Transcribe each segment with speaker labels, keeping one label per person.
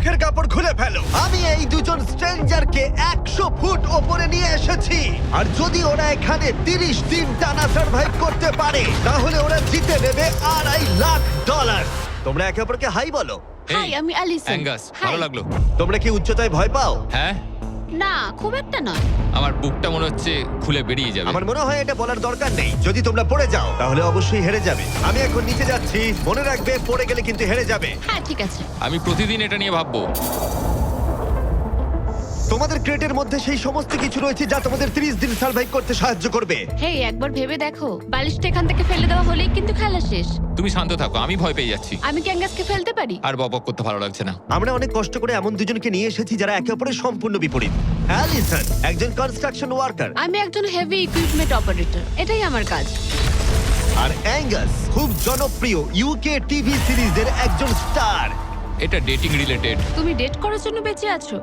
Speaker 1: মুখের কাপড় খুলে ফেলো। আমি এই দুজন স্ট্রেঞ্জারকে 100 ফুট ওপরে নিয়ে এসেছি, আর যদি ওরা এখানে 30 দিন টানা সার্ভাইভ করতে পারে তাহলে ওরা জিতে নেবে $2.5 লাখ। তোমরা একে অপরকে হাই বলো।
Speaker 2: হাই, আমি অ্যালিসন।
Speaker 3: অ্যাঙ্গাস, ভালো লাগলো।
Speaker 1: তোমরা কি উচ্চতায় ভয় পাও?
Speaker 3: হ্যাঁ,
Speaker 2: না, খুব একটা নয়।
Speaker 3: আমার বুকটা মনে হচ্ছে খুলে বেরিয়ে যাবে।
Speaker 1: আমার মনে হয় এটা বলার দরকার নেই। যদি তোমরা পড়ে যাও তাহলে অবশ্যই হেরে যাবে। আমি এখন নিচে যাচ্ছি, মনে রাখবে পড়ে গেলে কিন্তু হেরে যাবে।
Speaker 2: হ্যাঁ, ঠিক আছে।
Speaker 3: আমি প্রতিদিন এটা নিয়ে ভাববো।
Speaker 1: তোমাদের ক্রেটের মধ্যে সেই সমস্ত কিছু রয়েছে যা তোমাদের 30 দিন সার্ভাইভ করতে সাহায্য করবে।
Speaker 2: হেই, একবার ভেবে দেখো, বালিশটা এখান থেকে ফেলে দেওয়া হলেই কিন্তু খেলা শেষ।
Speaker 3: তুমি শান্ত থাকো, আমি ভয় পেয়ে যাচ্ছি।
Speaker 2: আমি কি অ্যাঙ্গাসকে ফেলতে পারি?
Speaker 3: আর বকবক করতে ভালো লাগছে না।
Speaker 1: আমরা অনেক কষ্ট করে এমন দুজনকে নিয়ে এসেছি যারা একে অপরের সম্পূর্ণ বিপরীত। অ্যালিসন একজন কনস্ট্রাকশন ওয়ার্কার,
Speaker 2: আমি একজন হেভি ইকুইপমেন্ট অপারেটর, এটাই আমার কাজ।
Speaker 1: আর অ্যাঙ্গাস খুব জনপ্রিয় ইউকে টিভি সিরিজের একজন স্টার।
Speaker 3: এটা ডেটিং রিলেটেড।
Speaker 2: তুমি ডেট করার জন্য বেঁচে আছো?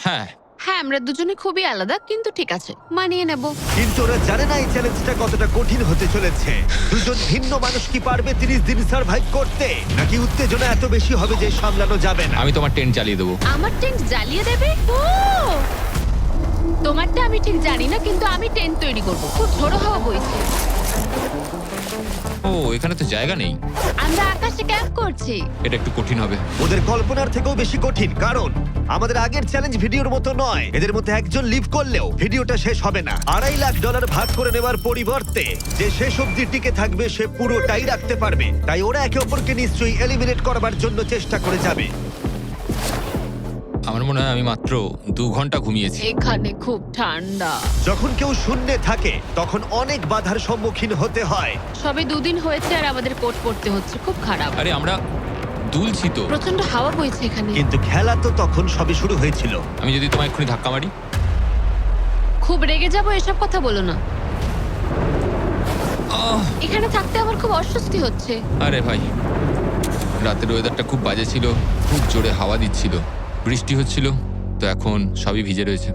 Speaker 3: হ্যাঁ,
Speaker 2: হ্যাঁ, আমরা দুজনে খুবই আলাদা, কিন্তু ঠিক আছে, মানিয়ে নেব।
Speaker 1: কিন্তু ওরা জানে না এই চ্যালেঞ্জটা কতটা কঠিন হতে চলেছে। দুজন ভিন্ন মানুষ কি পারবে 30 দিন সার্ভাইভ করতে, নাকি উত্তেজনা এত বেশি হবে যে সামলানো যাবে না?
Speaker 3: আমি তোমার টেন্ট জ্বালিয়ে দেবো।
Speaker 2: আমার টেন্ট জ্বালিয়ে দেবে? ও, তোমারটা আমি ঠিক জানি না, কিন্তু আমি টেন্ট তৈরি করব। খুব ঝোড়ো হাওয়া বইছে।
Speaker 3: ও, এখানে তো জায়গা নেই।
Speaker 2: আমরা আকাশে ক্যাম্প করছি।
Speaker 3: এটা একটু কঠিন হবে।
Speaker 1: ওদের কল্পনার থেকেও বেশি কঠিন, কারণ আমাদের আগের চ্যালেঞ্জ ভিডিওর মতো নয়। এদের মধ্যে একজন লিভ করলেও ভিডিওটা শেষ হবে না। $2.5 লাখ ভাগ করে নেওয়ার পরিবর্তে যে শেষ অবধি টিকে থাকবে সে পুরোটাই রাখতে পারবে। তাই ওরা একে অপরকে নিশ্চয়ই এলিমিনেট করবার জন্য চেষ্টা করে যাবে।
Speaker 3: আমার মনে হয় আমি মাত্র 2 ঘন্টা ঘুমিয়েছি।
Speaker 2: এখানে খুব ঠান্ডা।
Speaker 1: যখন কেউ শূন্যে থাকে তখন অনেক বাধার সম্মুখীন হতে হয়।
Speaker 2: সবে 2 দিন হয়েছে আর আমাদের কোট পড়তে হচ্ছে, খুব খারাপ।
Speaker 3: আরে আমরা দুলছি তো।
Speaker 2: প্রচন্ড হাওয়া বইছে এখানে।
Speaker 1: কিন্তু খেলা তো তখন সবে শুরু হয়েছিল।
Speaker 3: আমি যদি তোমায় এক্ষুনি ধাক্কা মারি?
Speaker 2: খুব রেগে যাবো, এসব কথা বলো না।
Speaker 3: আহ!
Speaker 2: এখানে থাকতে আমার খুব অস্বস্তি হচ্ছে।
Speaker 3: আরে ভাই, রাতের ওয়েদারটা খুব বাজে ছিল, খুব জোরে হাওয়া দিচ্ছিল, বৃষ্টি হচ্ছিল, তো এখন সবই ভিজে রয়েছে।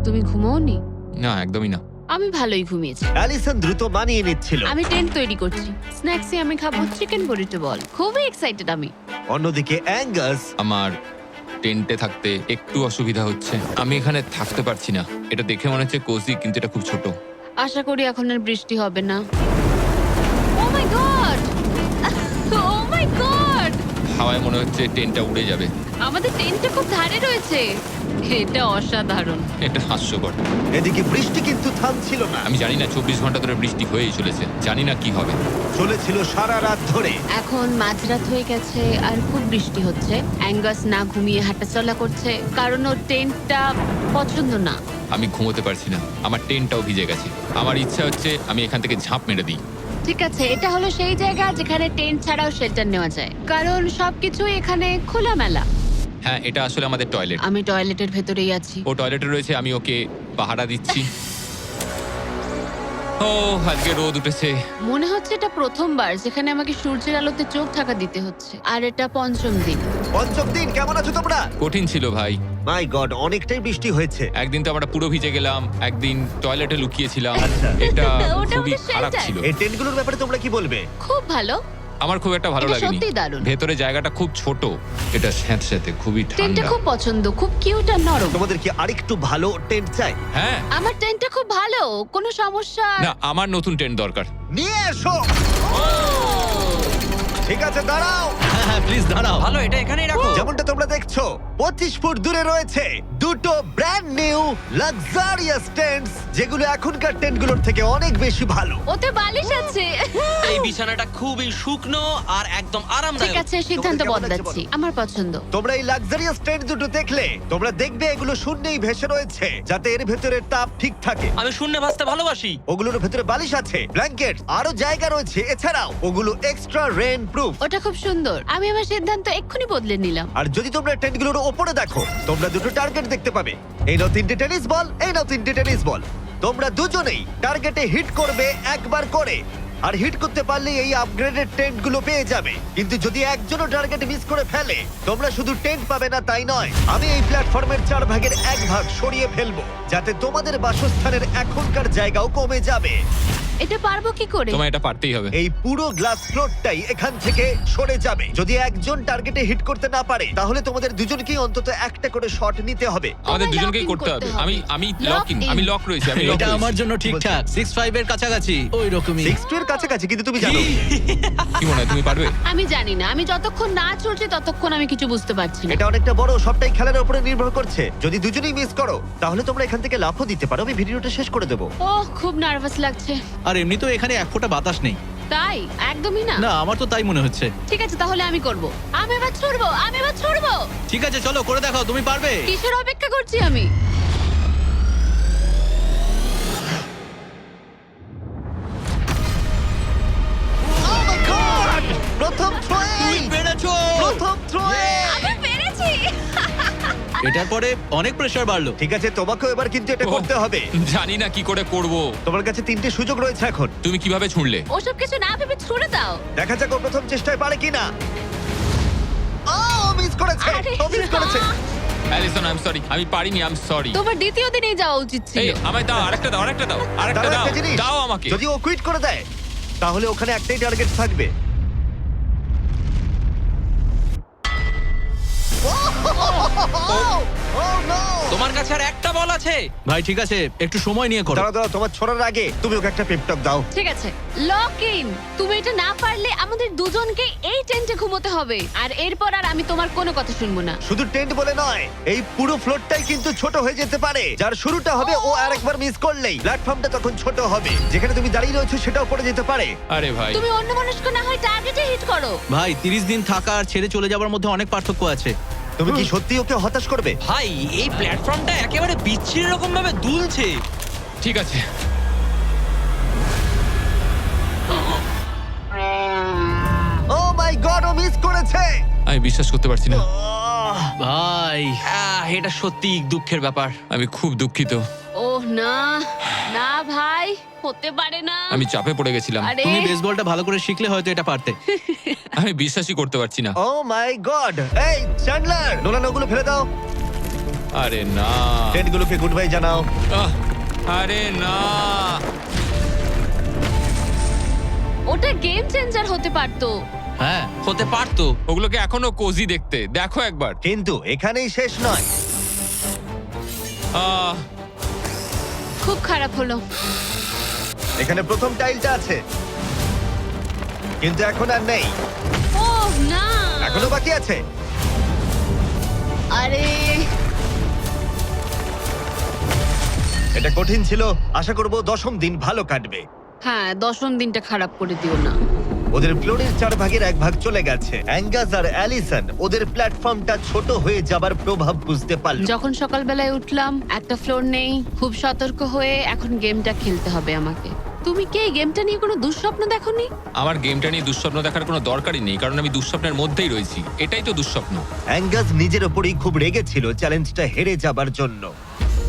Speaker 2: তুমি ঘুমোওনি?
Speaker 3: না, একদমই না।
Speaker 2: আমি ভালোই ঘুমিয়েছি।
Speaker 1: অ্যালিসন দ্রুত মানিয়ে নিচ্ছিল।
Speaker 2: আমি টেন্ট তৈরি করছি। স্ন্যাক্সে আমি খাবো চিকেন বুরিটো বল। খুবই এক্সাইটেড আমি।
Speaker 1: অন্যদিকে অ্যাঙ্গাস
Speaker 3: আমার টেন্টে থাকতে একটু অসুবিধা হচ্ছে। আমি এখানে থাকতে পারছি না। এটা দেখে মনে হচ্ছে কোজি, কিন্তু এটা খুব ছোট।
Speaker 2: আশা করি এখন আর বৃষ্টি হবে না। ও মাই গড! ও মাই গড!
Speaker 3: হাওয়ায় মনে হচ্ছে টেন্টটা উড়ে যাবে।
Speaker 2: আমাদের টেন্টটা খুব ধারে রয়েছে। এটা অসাধারণ।
Speaker 3: এটা হাস্যকর।
Speaker 1: এদিকে বৃষ্টি কিন্তু থামছিল না।
Speaker 3: আমি জানি না, 24 ঘন্টা ধরে বৃষ্টি হয়েই চলেছে। জানি না কি হবে।
Speaker 1: চলেছিল সারা রাত ধরে।
Speaker 2: এখন মাঝরাত হয়ে গেছে আর খুব বৃষ্টি হচ্ছে। অ্যাঙ্গাস না ঘুমিয়ে হাঁটাচলা করছে, কারণ ওর টেন্টটা পছন্দ না।
Speaker 3: আমি ঘুমোতে পারছি না, আমার টেন্টটাও ভিজে গেছে। আমার ইচ্ছা হচ্ছে আমি এখান থেকে ঝাঁপ মেরে দিই।
Speaker 2: ঠিক আছে, এটা হলো সেই জায়গা যেখানে টেন্ট ছাড়াও শেল্টার নেওয়া যায়, কারণ সবকিছু এখানে খোলামেলা।
Speaker 3: হ্যাঁ, এটা আসলে আমাদের টয়লেট।
Speaker 2: আমি টয়লেটের ভেতরেই আছি।
Speaker 3: ও টয়লেটে রয়েছে, আমি ওকে পাহারা দিচ্ছি। ও, আজকে রোদ উঠেছে।
Speaker 2: মনে হচ্ছে এটা প্রথমবার যেখানে আমাকে সূর্যের আলোতে চোখ ঢাকা দিতে হচ্ছে, আর এটা 5ম দিন।
Speaker 1: পঞ্চম দিন, কেমন আছো তোমরা?
Speaker 3: কঠিন ছিল ভাই।
Speaker 1: মাই গড, অনেকটাই বৃষ্টি হয়েছে।
Speaker 3: একদিন তো আমরা পুরো ভিজে গেলাম, একদিন টয়লেটে লুকিয়েছিলাম।
Speaker 1: আচ্ছা।
Speaker 3: এটা
Speaker 2: ওটা
Speaker 3: খুবই
Speaker 2: আমাদের
Speaker 3: খারাপ
Speaker 2: shelter।
Speaker 3: ছিল।
Speaker 1: এই টেন্টগুলোর ব্যাপারে তোমরা কি বলবে?
Speaker 2: খুব ভালো।
Speaker 3: আমার খুব একটা ভালো
Speaker 2: এটা
Speaker 3: লাগেনি।
Speaker 2: সত্যিই দারুণ।
Speaker 3: ভেতরে জায়গাটা খুব ছোট, এটা স্যাঁতস্যাঁতে, খুবই
Speaker 2: টেন্টটা
Speaker 3: ঠান্ডা।
Speaker 2: খুব পছন্দ, খুব কিউট আর নরম।
Speaker 1: তোমাদের কি আরেকটু ভালো টেন্ট চাই?
Speaker 3: হ্যাঁ,
Speaker 2: আমার টেন্টটা খুব ভালো, কোনো সমস্যা।
Speaker 3: না, আমার নতুন টেন্ট দরকার।
Speaker 1: নিয়ে এসো। ঠিক আছে, দাঁড়াও।
Speaker 4: হ্যাঁ প্লিজ দাঁড়াও। ভালো, এটা এখানেই রাখো।
Speaker 1: যেমনটা তোমরা দেখছো 25 ফুট দূরে রয়েছে দুটো ব্র্যান্ড নিউ লাক্সারিয়াস টেন্টস, যেগুলো এখনকার টেন্টগুলোর থেকে অনেক বেশি ভালো।
Speaker 2: ওতে বালিশ আছে।
Speaker 4: এই বিছানাটা খুবই শুকনো আর একদম
Speaker 2: ঠিক
Speaker 4: আরামদায়ক।
Speaker 2: আছে, সিদ্ধান্ত
Speaker 1: তোমাদের কেমন লাগছে
Speaker 2: বদলাচ্ছি।
Speaker 1: বলো?
Speaker 2: আমার পছন্দ।
Speaker 1: তোমরা এই লাক্সারিয়াস টেন্ট দুটো দেখলে তোমরা দেখবে এগুলো শূন্যেই ভেসে রয়েছে, যাতে এর ভেতরে তাপ ঠিক থাকে।
Speaker 4: আমি শূন্যে ভাসতে ভালোবাসি।
Speaker 1: ওগুলোর ভেতরে বালিশ আছে, ব্ল্যাঙ্কেট, আরো জায়গা রয়েছে। এছাড়াও ওগুলো এক্সট্রা রেন প্রুফ।
Speaker 2: ওটা খুব সুন্দর। আমি আমার সিদ্ধান্ত এক্ষুনি বদলে নিলাম।
Speaker 1: আর যদি তোমরা টেন্টগুলোর ওপরে দেখো, তোমরা দুটো টার্গেট দেখতে পাবে। এই নাও 3টে টেনিস বল, এই নাও 3টে টেনিস বল। তোমরা দুজনেই টার্গেটে হিট করবে একবার করে, আর হিট করতে পারলে এই আপগ্রেডেড টেন্টগুলো পেয়ে যাবে। কিন্তু যদি একজনও টার্গেট মিস করে ফেলে, তোমরা শুধু টেন্ট পাবে না তাই নয়, আমি এই প্ল্যাটফর্মের 4 ভাগের 1 ভাগ সরিয়ে ফেলবো, যাতে তোমাদের বাসস্থানের এখনকার জায়গাও কমে যাবে।
Speaker 2: এটা পারবো কি করে?
Speaker 3: তোমায় এটা পারতেই হবে।
Speaker 1: এই পুরো গ্লাস ফ্লোরটাই এখান থেকে সরে যাবে। যদি একজন টার্গেটে হিট করতে না পারে তাহলে তোমাদের দুজনকেই অন্তত একটা করে শট নিতে হবে।
Speaker 3: আমাদের
Speaker 2: তোমায়
Speaker 3: দুজনকেই
Speaker 2: lock in
Speaker 3: করতে হবে।
Speaker 2: করতে হবে।
Speaker 3: আমি
Speaker 2: Lock
Speaker 3: লক ইন,
Speaker 2: in।
Speaker 3: আমি লক রয়েছি, আমি লক
Speaker 5: এটা
Speaker 3: রয়েছি।
Speaker 5: আমার জন্য ঠিকঠাক 6-5 এর কাছাকাছি ওই রকমই।
Speaker 1: 6 এর কাছাকাছি, কিন্তু তুমি জানো
Speaker 3: কি মনে হয় তুমি পারবে?
Speaker 2: আমি জানি না, আমি যতক্ষণ না চলছে ততক্ষণ আমি কিছু বুঝতে পারছি না।
Speaker 1: এটা অনেকটা বড়, সবটাই খেলার উপরে নির্ভর করছে। যদি দুজনেই মিস করো তাহলে তোমরা এখান থেকে লাফও দিতে পারো। আমি ভিডিওটা শেষ করে দেবো।
Speaker 2: ওহ, খুব নার্ভাস লাগছে।
Speaker 5: আর এমনি তো এখানে এক ফোঁটা বাতাস নেই।
Speaker 2: তাই? একদমই না।
Speaker 5: না, আমার তো তাই মনে হচ্ছে।
Speaker 2: ঠিক আছে, তাহলে আমি করব। আমি এবার ছুড়বো, আমি এবার ছুড়বো।
Speaker 5: ঠিক আছে, চলো করে দেখাও, তুমি পারবে।
Speaker 2: কিসের অপেক্ষা করছি আমি?
Speaker 1: Oh my God! প্রথম
Speaker 5: তুমি
Speaker 1: থ্রোয়ে,
Speaker 5: পেরেছো।
Speaker 1: প্রথম থ্রোয়ে।
Speaker 2: আমি পেরেছি।
Speaker 5: এটার পরে অনেক প্রেসার বাড়লো।
Speaker 1: ঠিক আছে, তোমাকেও এবার কিন্তু এটা
Speaker 3: ওহ,
Speaker 1: করতে হবে।
Speaker 3: জানি না কি করে করব।
Speaker 1: তোমার কাছে 3টে সুযোগ রয়েছে এখন।
Speaker 3: তুমি কিভাবে ছুঁড়লে?
Speaker 2: ওসব কিছু না ভেবে ছুড়ে দাও।
Speaker 1: দেখা যাক ও প্রথম চেষ্টায় পারে কিনা। ও মিস করেছে,
Speaker 2: আরে
Speaker 1: ও মিস করেছে।
Speaker 2: না।
Speaker 3: অ্যালিসন, আই এম সরি, আমি পারিনি, আই এম সরি।
Speaker 2: তোমার দ্বিতীয় দিনেই যাওয়া উচিত
Speaker 3: এই
Speaker 2: ছিল।
Speaker 3: আমায় দাও, আরেকটা দাও, আরেকটা দাও, আরেকটা
Speaker 1: দাঁড়াও,
Speaker 3: দাও,
Speaker 1: একটা জিনিস।
Speaker 3: দাও আমাকে।
Speaker 1: যদি ও কুইট করে দেয় তাহলে ওখানে একটাই টার্গেট থাকবে। Oh, no!
Speaker 4: তোমার কাছে আর একটা বল আছে।
Speaker 5: ভাই ঠিক আছে, একটু সময় নিয়ে করো।
Speaker 1: দাঁড়াও, তোমার ছোড়ার আগে তুমি ওকে একটা পেপটক দাও।
Speaker 2: ঠিক আছে, লক ইন। তুমি এটা না পারলে আমাদের দুজনকে এই টেন্টে ঘুমোতে হবে। আর এরপর আর আমি তোমার কোনো কথা শুনবো না।
Speaker 1: শুধু টেন্ট বলে নয়, এই পুরো ফ্লোরটাই কিন্তু ছোট হয়ে যেতে পারে। যার শুরুটা হবে ও আরেকবার মিস করলেই প্ল্যাটফর্মটা তখন ছোট হবে। যেখানে তুমি দাঁড়িয়ে রয়েছো সেটাও পড়ে যেতে পারে।
Speaker 3: আরে ভাই,
Speaker 2: তুমি অন্য মানুষকে না হয় টার্গেটে হিট করো।
Speaker 5: ভাই 30 দিন থাকা আর ছেড়ে চলে যাওয়ার মধ্যে অনেক পার্থক্য আছে।
Speaker 1: তুমি কি সত্যি ওকে হতাশ করবে?
Speaker 4: ভাই এই প্ল্যাটফর্মটা একেবারে বিচ্ছিরি রকম ভাবে দুলছে।
Speaker 3: ঠিক আছে।
Speaker 1: ও মাই গড, ও মিস করেছে।
Speaker 3: আমি বিশ্বাস করতে পারছি না।
Speaker 5: ভাই
Speaker 4: এটা সত্যি দুঃখের ব্যাপার।
Speaker 3: আমি খুব দুঃখিত।
Speaker 2: ওহ না, না ভাই, হতে পারে না।
Speaker 3: আমি চাপে পড়ে গেছিলাম।
Speaker 2: আরে
Speaker 5: তুমি বেসবলটা ভালো করে শিখলে হয়তো এটা পারতে।
Speaker 3: আমি বিশ্বাসই করতে পারছি না।
Speaker 1: ও মাই গড। এই চ্যান্ডলার, নোলান ওগুলো ফেলে দাও।
Speaker 3: আরে না,
Speaker 1: টেন্টগুলোকে গুড বাই জানাও।
Speaker 3: আহ, আরে না।
Speaker 2: ওটা গেম চেঞ্জার হতে পারতো।
Speaker 5: হ্যাঁ,
Speaker 4: হতে পারতো।
Speaker 3: ওগুলোকে এখনো কোজি দেখতে, দেখো একবার।
Speaker 1: কিন্তু এখানেই শেষ নয়।
Speaker 3: আহ,
Speaker 2: খুব খারাপ হলো।
Speaker 1: এখানে প্রথম টাইলটা আছে, কিন্তু এখন আর নেই।
Speaker 2: ওহ না,
Speaker 1: এখনো বাকি আছে।
Speaker 2: আরে
Speaker 1: এটা কঠিন ছিল। আশা করব 10ম দিন ভালো কাটবে।
Speaker 2: হ্যাঁ, 10ম দিনটা খারাপ করে দিও না।
Speaker 1: ওদের ফ্লোরের 4 ভাগের 1 ভাগ চলে গেছে। অ্যাঙ্গাস আর অ্যালিসন ওদের প্ল্যাটফর্মটা ছোট হয়ে যাবার প্রভাব বুঝতে পারল।
Speaker 2: যখন সকালবেলায় উঠলাম, একটা ফ্লোর নেই। খুব সতর্ক হয়ে এখন গেমটা খেলতে হবে আমাকে। তুমি কি এই গেমটা নিয়ে কোনো দুঃস্বপ্ন দেখোনি?
Speaker 3: আমার গেমটা নিয়ে দুঃস্বপ্ন দেখার কোনো দরকারই নেই, কারণ আমি দুঃস্বপ্নের মধ্যেই রয়েছি। এটাই তো দুঃস্বপ্ন।
Speaker 1: অ্যাঙ্গাস নিজের ওপরেই খুব রেগেছিল চ্যালেঞ্জটা হেরে যাবার জন্য।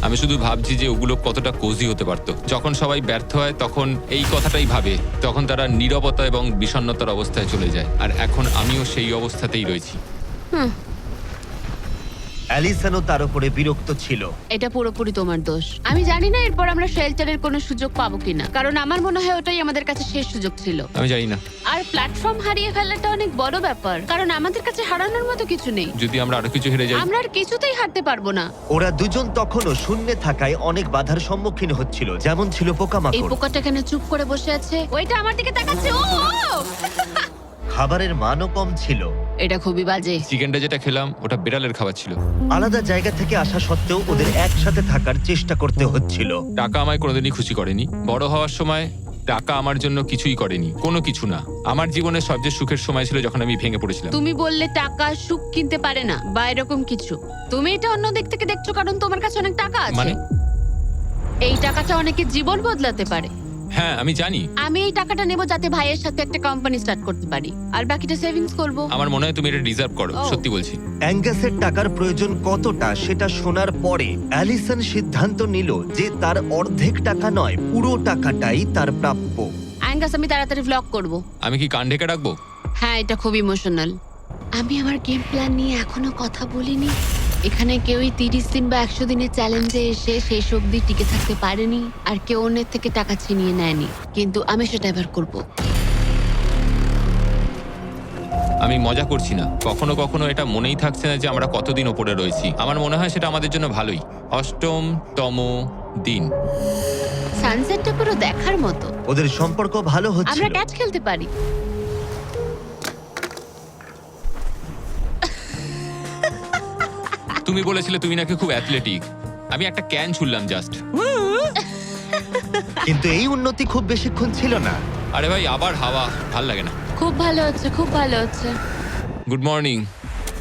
Speaker 3: আমি শুধু ভাবছি যে ওগুলো কতটা কোজি হতে পারতো। যখন সবাই ব্যর্থ হয় তখন এই কথাটাই ভাবে, তখন তারা নীরবতা এবং বিষণ্ণতার অবস্থায় চলে যায়। আর এখন আমিও সেই অবস্থাতেই রয়েছি।
Speaker 2: হুম,
Speaker 1: অ্যালিসনও তার উপরে বিরক্ত ছিল।
Speaker 2: এটা পুরোপুরি তোমার দোষ। আমি জানি না এরপর আমরা শেল্টারের কোনো সুযোগ পাবো কিনা, কারণ আমার মনে হয় ওটাই আমাদের কাছে শেষ সুযোগ ছিল।
Speaker 3: আমি জানি না,
Speaker 2: আর প্ল্যাটফর্ম হারিয়ে ফেলাটা অনেক বড় ব্যাপার, কারণ আমাদের কাছে হারানোর মতো কিছু নেই।
Speaker 3: যদি আমরা আরো কিছু হেরে যাই।
Speaker 2: আমরা আর কিছুতেই হারতে পারবো না।
Speaker 1: ওরা দুজন তখনও শূন্যে থাকায় অনেক বাধার সম্মুখীন হচ্ছিল, যেমন ছিল
Speaker 2: এই
Speaker 1: পোকামাকড়।
Speaker 2: পোকাটা এখানে চুপ করে বসে আছে, ওইটা আমার দিকে তাকাচ্ছে। ও ও!
Speaker 1: খাবারের মানও কম ছিল।
Speaker 2: এটা খুবই বাজে।
Speaker 3: চিকেনটা যেটা খেলাম ওটা বিড়ালের খাবার ছিল।
Speaker 1: আলাদা জায়গা থেকে আসা সত্ত্বেও ওদের একসাথে থাকার চেষ্টা করতে হচ্ছিল।
Speaker 3: টাকা আমায় কোনোদিনই খুশি করেনি। বড় হওয়ার সময় টাকা আমার জন্য কিছুই করেনি, কোনো কিছু না। আমার জীবনের সবচেয়ে সুখের সময় ছিল যখন আমি ভেঙে পড়েছিলাম।
Speaker 2: তুমি বললে টাকা সুখ কিনতে পারে না বা এরকম কিছু। তুমি এটা অন্য দিক থেকে দেখছো কারণ তোমার কাছে অনেক টাকা আছে।
Speaker 3: মানে?
Speaker 2: এই টাকাটা অনেকের জীবন বদলাতে পারে।
Speaker 3: হ্যাঁ আমি জানি।
Speaker 2: আমি এই টাকাটা নেব যাতে ভাইয়ের সাথে একটা কোম্পানি স্টার্ট করতে পারি, আর বাকিটা সেভিংস করব।
Speaker 3: আমার মনে হয় তুমি এটা ডিজার্ভ করো,
Speaker 2: ও।
Speaker 3: সত্যি বলছি।
Speaker 1: অ্যাঙ্গাসের টাকার প্রয়োজন কতটা সেটা শোনার পরে অ্যালিসন সিদ্ধান্ত নিল যে তার অর্ধেক টাকা নয়, পুরো টাকাটাই তার প্রাপ্য।
Speaker 2: অ্যাঙ্গাস, আমি তাড়াতাড়ি ভ্লগ করব।
Speaker 3: আমি কি কান ঢেকে রাখবো?
Speaker 2: হ্যাঁ, এটা খুব ইমোশনাল। আমি আমার গেম প্ল্যান নিয়ে এখনো কথা বলিনি। এখানে কেউই 30 দিন বা 100 দিনের চ্যালেঞ্জে এসে শেষ অবধি টিকে থাকতে পারেনি, আর কেউ অন্যের থেকে টাকা ছিনিয়ে নেয়নি। কিন্তু আমি সেটা এবার করব।
Speaker 3: আমি মজা করছি না, কখনো কখনো এটা মনেই থাকছে না যে আমরা কতদিন ওপরে রয়েছি। আমার মনে হয় সেটা আমাদের জন্য ভালোই। 8তম দিন।
Speaker 2: সানসেটটা পুরো দেখার মতো।
Speaker 1: ওদের সম্পর্ক ভালো
Speaker 2: আমরা
Speaker 1: হচ্ছিল।
Speaker 2: ক্যাচ খেলতে পারি।
Speaker 3: তুমি বলেছিলে তুমি নাকি খুব অ্যাথলেটিক। আমি একটা ক্যান ছুড়লাম জাস্ট।
Speaker 1: কিন্তু এই উন্নতি খুব বেশিক্ষণ ছিল না।
Speaker 3: আরে ভাই, আবার হাওয়া, ভাল লাগে না।
Speaker 2: খুব ভালো হচ্ছে, খুব ভালো হচ্ছে।
Speaker 3: Good morning.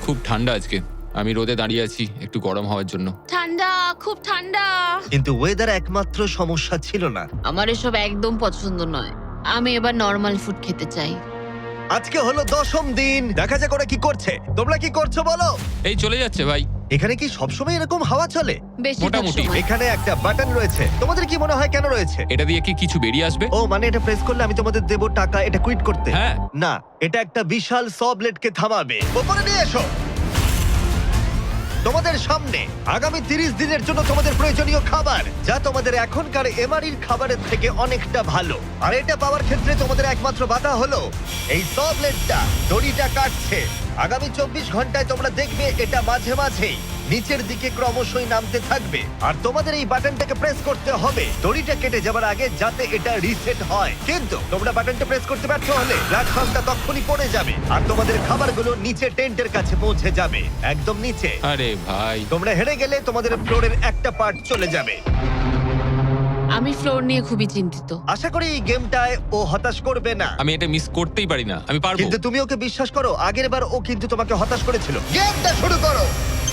Speaker 3: খুব ঠান্ডা আজকে। আমি রোদে দাঁড়িয়ে আছি একটু গরম হওয়ার জন্য।
Speaker 2: ঠান্ডা, খুব ঠান্ডা।
Speaker 1: কিন্তু ওয়েদার একমাত্র সমস্যা ছিল না।
Speaker 2: আমার এসব একদম পছন্দ নয়। আমি এবার নর্মাল ফুড খেতে চাই।
Speaker 1: আজকে হলো 10ম দিন। দেখা যাক ওরা কি করছে। তোমরা কি করছো বলো?
Speaker 3: এই চলে যাচ্ছে ভাই।
Speaker 1: এখানে কি সবসময় এরকম হাওয়া চলে?
Speaker 2: বেশিরভাগ
Speaker 3: মোটামুটি।
Speaker 2: সময়।
Speaker 1: এখানে একটা বাটন রয়েছে। তোমাদের কি মনে হয় কেন রয়েছে?
Speaker 3: এটা দিয়ে কি কিছু বেরিয়ে আসবে?
Speaker 1: ও মানে এটা প্রেস করলে আমি তোমাদের দেবো টাকা এটা কুইট করতে?
Speaker 3: হ্যাঁ।
Speaker 1: না, এটা একটা বিশাল স ব্লেডকে থামাবে। ওপরে নিয়ে এসো। তোমাদের সামনে আগামী 30 দিনের জন্য তোমাদের প্রয়োজনীয় খাবার, যা তোমাদের এখনকার এমআরির খাবারের থেকে অনেকটা ভালো। আর এটা পাওয়ার ক্ষেত্রে তোমাদের একমাত্র বাধা হলো এই স ব্লেডটা দড়িটা কাটছে। আগামী 24 ঘন্টায় তোমরা দেখবে এটা মাঝে মাঝেই নিচের দিকে ক্রমশই নামতে থাকবে। আর তোমাদের এই বাটনটাকে প্রেস করতে হবে দড়িটা কেটে যাবার আগে, যাতে এটা রিসেট হয়। কিন্তু তোমরা বাটনটা প্রেস করতে ব্যর্থ হলে প্ল্যাটফর্মটা তখনই পড়ে যাবে আর তোমাদের খাবারগুলো নিচে টেন্টের কাছে পৌঁছে যাবে, একদম নিচে।
Speaker 3: আরে ভাই,
Speaker 1: তোমরা হেরে গেলে তোমাদের ফ্লোরের একটা পার্ট চলে যাবে।
Speaker 2: আমি ফ্লোর নিয়ে খুবই চিন্তিত।
Speaker 1: আশা করি এই গেমটায় ও হতাশ করবে না।
Speaker 3: আমি এটা মিস করতেই পারি না। আমি পারবো।
Speaker 1: কিন্তু তুমি ওকে বিশ্বাস করো, আগের বার ও কিন্তু তোমাকে হতাশ করেছিল। গেমটা শুরু করো।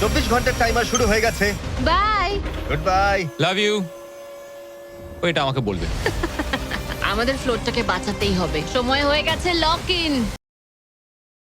Speaker 1: 24 ঘন্টার টাইমার শুরু হয়ে গেছে।
Speaker 2: Bye.
Speaker 1: Good bye.
Speaker 3: Love you. ওইটা আমাকে বলবে।
Speaker 2: আমাদের ফ্লোরটাকে বাঁচাতেই হবে। সময় হয়ে গেছে লক ইন।